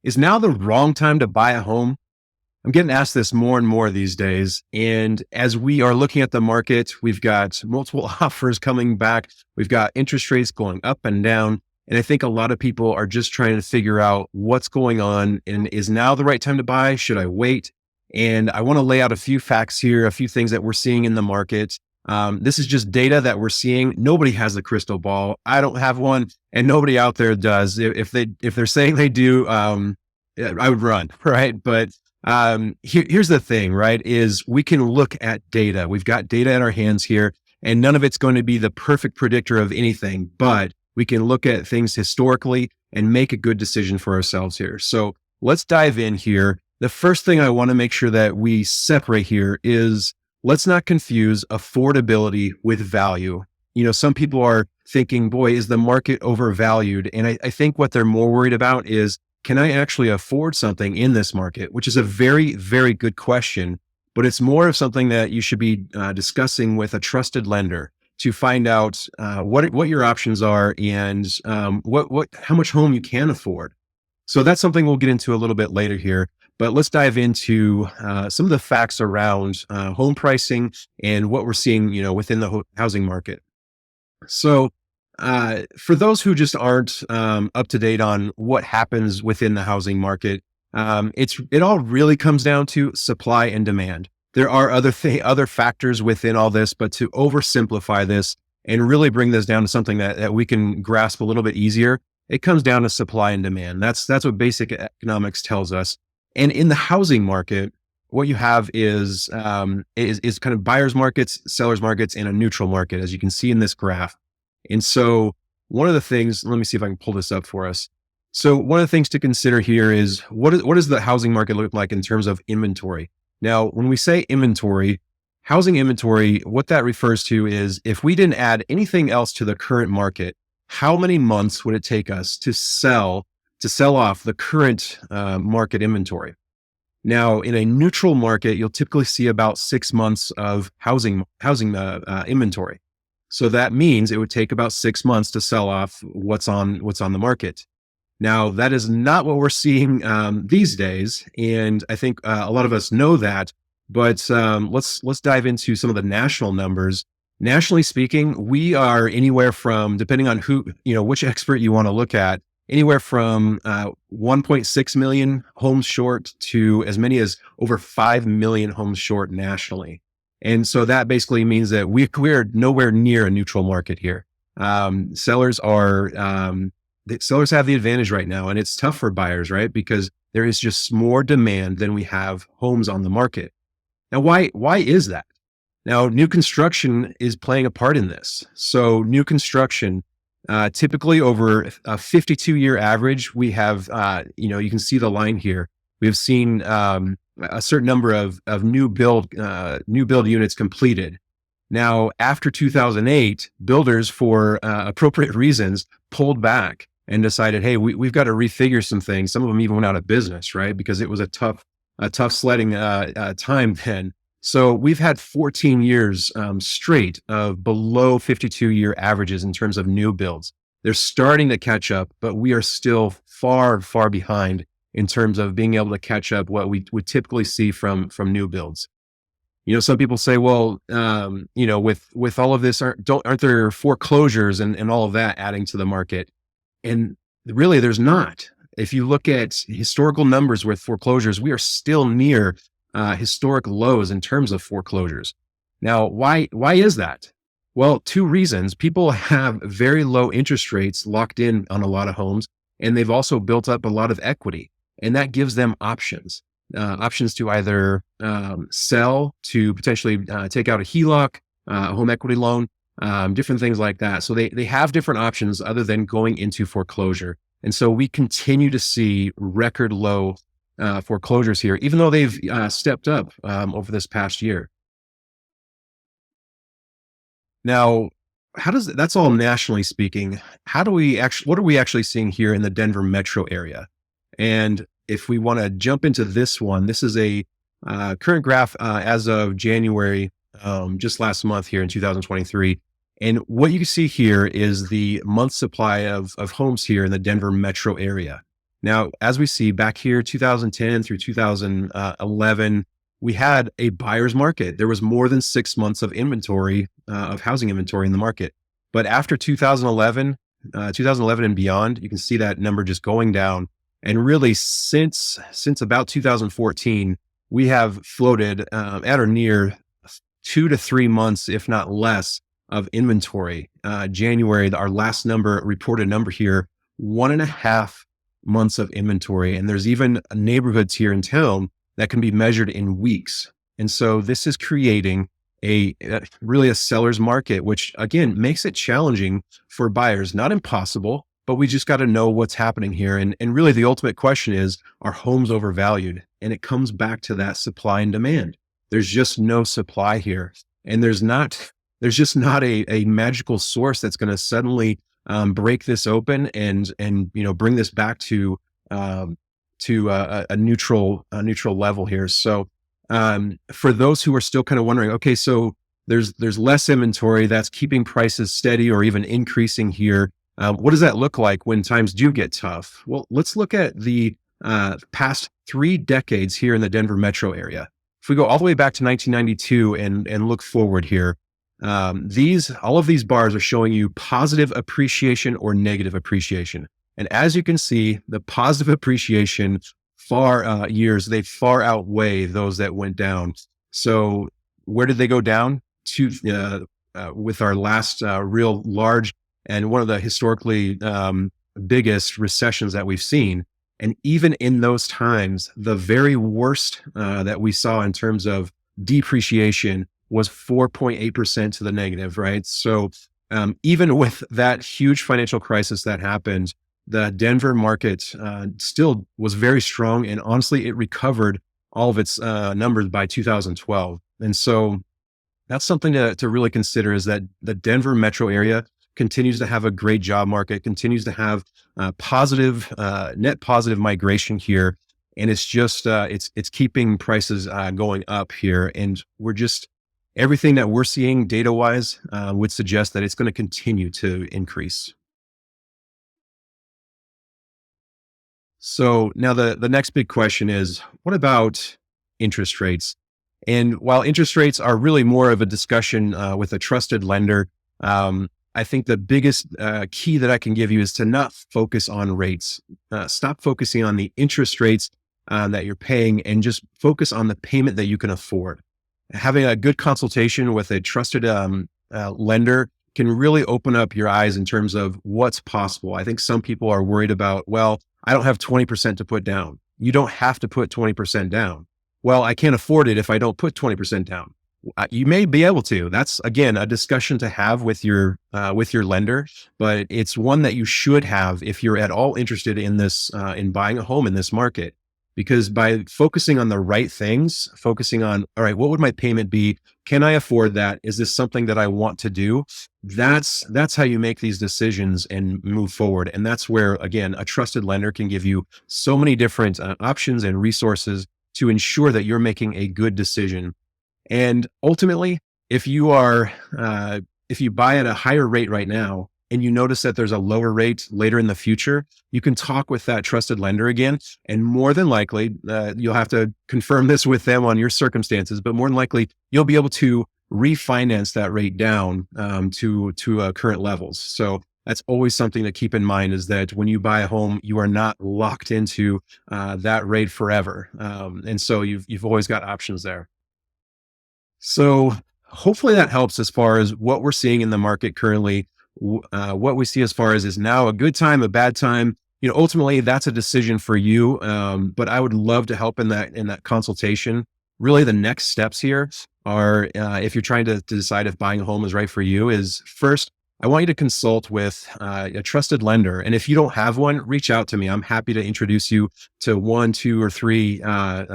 Is now the wrong time to buy a home? I'm getting asked this more and more these days. And as we are looking at the market, we've got multiple offers coming back. We've got interest rates going up and down. And I think a lot of people are just trying to figure out what's going on and is now the right time to buy? Should I wait? And I want to lay out a few facts here, a few things that we're seeing in the market. This is just data that we're seeing. Nobody has a crystal ball. I don't have one, and nobody out there does. If they're saying they do, I would run, right? But here's the thing, right? Is we can look at data. We've got data in our hands here, and none of it's going to be the perfect predictor of anything, but we can look at things historically and make a good decision for ourselves here. So let's dive in here. The first thing I want to make sure that we separate here is let's not confuse affordability with value. Some people are thinking, boy, is the market overvalued? And I think what they're more worried about is, can I actually afford something in this market? Which is a very, very good question, but it's more of something that you should be discussing with a trusted lender to find out what your options are and how much home you can afford. So that's something we'll get into a little bit later here. But let's dive into some of the facts around home pricing and what we're seeing, within the housing market. So, for those who just aren't up to date on what happens within the housing market, it all really comes down to supply and demand. There are other factors within all this, but to oversimplify this and really bring this down to something that we can grasp a little bit easier, it comes down to supply and demand. That's what basic economics tells us. And in the housing market, what you have is kind of buyers markets, sellers markets, and a neutral market, as you can see in this graph. And so one of the things, let me see if I can pull this up for us. So one of the things to consider here is what does the housing market look like in terms of inventory? Now, when we say inventory, housing inventory, what that refers to is if we didn't add anything else to the current market, how many months would it take us to sell off the current market inventory? Now, in a neutral market, you'll typically see about 6 months of housing inventory. So that means it would take about 6 months to sell off what's on the market. Now, that is not what we're seeing these days, and I think a lot of us know that. But let's dive into some of the national numbers. Nationally speaking, we are anywhere from, depending on which expert you want to look at, anywhere from 1.6 million homes short to as many as over 5 million homes short nationally. And so that basically means that we're nowhere near a neutral market here. Sellers have the advantage right now, and it's tough for buyers, right? Because there is just more demand than we have homes on the market. Now, why is that? Now, new construction is playing a part in this. So new construction, typically over a 52-year average, we have, you can see the line here. We've seen a certain number of new build units completed. Now, after 2008, builders, for appropriate reasons, pulled back and decided, hey, we've got to refigure some things. Some of them even went out of business, right? Because it was a tough sledding time then. So we've had 14 years straight of below 52-year averages in terms of new builds. They're starting to catch up, but we are still far, far behind in terms of being able to catch up what we would typically see from new builds. Some people say, well, with all of this, aren't there foreclosures and all of that adding to the market? And really, there's not. If you look at historical numbers with foreclosures, we are still near historic lows in terms of foreclosures. Now, why is that? Well, two reasons. People have very low interest rates locked in on a lot of homes, and they've also built up a lot of equity, and that gives them options to either sell, to potentially take out a HELOC, a home equity loan, different things like that. So they have different options other than going into foreclosure. And so we continue to see record low foreclosures here, even though they've stepped up over this past year. Now, that's all nationally speaking. What are we actually seeing here in the Denver metro area? And if we want to jump into this one, this is a current graph as of January, just last month here in 2023. And what you can see here is the month supply of homes here in the Denver metro area. Now, as we see back here, 2010 through 2011, we had a buyer's market. There was more than 6 months of inventory, of housing inventory in the market. But after 2011 and beyond, you can see that number just going down. And really, since about 2014, we have floated at or near 2 to 3 months, if not less, of inventory. January, our last reported number here, 1.5 months of inventory. And there's even neighborhoods here in town that can be measured in weeks. And so this is creating really a seller's market, which again makes it challenging for buyers, not impossible, but we just got to know what's happening here. And really the ultimate question is, are homes overvalued? And it comes back to that supply and demand. There's just no supply here. And there's just not a magical source that's going to suddenly break this open and bring this back to a neutral level here. So for those who are still kind of wondering, okay, so there's less inventory that's keeping prices steady or even increasing here. What does that look like when times do get tough? Well, let's look at the past 3 decades here in the Denver metro area. If we go all the way back to 1992 and look forward here, all of these bars are showing you positive appreciation or negative appreciation. And as you can see, the positive appreciation they far outweigh those that went down. So where did they go down to with our last real large and one of the historically biggest recessions that we've seen? And even in those times, the very worst that we saw in terms of depreciation was 4.8% to the negative, right? So even with that huge financial crisis that happened, the Denver market still was very strong. And honestly, it recovered all of its numbers by 2012. And so that's something to really consider, is that the Denver metro area continues to have a great job market, continues to have net positive migration here. And it's just, it's keeping prices going up here. And everything that we're seeing data wise would suggest that it's going to continue to increase. So now the next big question is, what about interest rates? And while interest rates are really more of a discussion with a trusted lender, I think the biggest key that I can give you is to not focus on rates. Stop focusing on the interest rates that you're paying and just focus on the payment that you can afford. Having a good consultation with a trusted lender can really open up your eyes in terms of what's possible. I think some people are worried about, well, I don't have 20% to put down. You don't have to put 20% down. Well, I can't afford it if I don't put 20% down. You may be able to. That's, again, a discussion to have with your lender, but it's one that you should have if you're at all interested in this, in buying a home in this market. Because by focusing on the right things, focusing on, all right, what would my payment be? Can I afford that? Is this something that I want to do? That's how you make these decisions and move forward. And that's where, again, a trusted lender can give you so many different options and resources to ensure that you're making a good decision. And ultimately, if you buy at a higher rate right now, and you notice that there's a lower rate later in the future, you can talk with that trusted lender again. And more than likely, you'll have to confirm this with them on your circumstances, but more than likely, you'll be able to refinance that rate down to current levels. So that's always something to keep in mind, is that when you buy a home, you are not locked into that rate forever. And so you've always got options there. So hopefully that helps as far as what we're seeing in the market currently. What we see as far as, is now a good time, a bad time? Ultimately that's a decision for you. But I would love to help in that consultation. Really, the next steps here are, if you're trying to decide if buying a home is right for you, is first, I want you to consult with a trusted lender. And if you don't have one, reach out to me. I'm happy to introduce you to 1, 2, or 3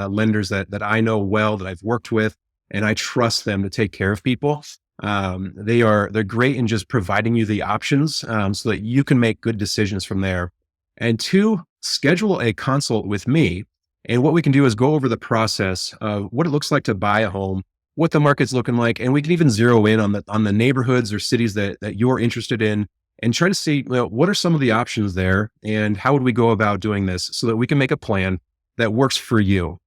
lenders that I know well, that I've worked with, and I trust them to take care of people. They're great in just providing you the options so that you can make good decisions from there. And 2, schedule a consult with me. And what we can do is go over the process of what it looks like to buy a home, what the market's looking like, and we can even zero in on the neighborhoods or cities that you're interested in, and try to see, what are some of the options there and how would we go about doing this so that we can make a plan that works for you.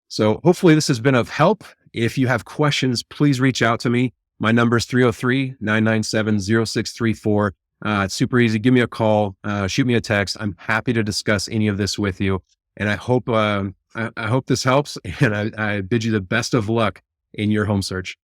So hopefully this has been of help. If you have questions, please reach out to me. My number is 303-997-0634. It's super easy. Give me a call, shoot me a text. I'm happy to discuss any of this with you. And I hope this helps. And I bid you the best of luck in your home search.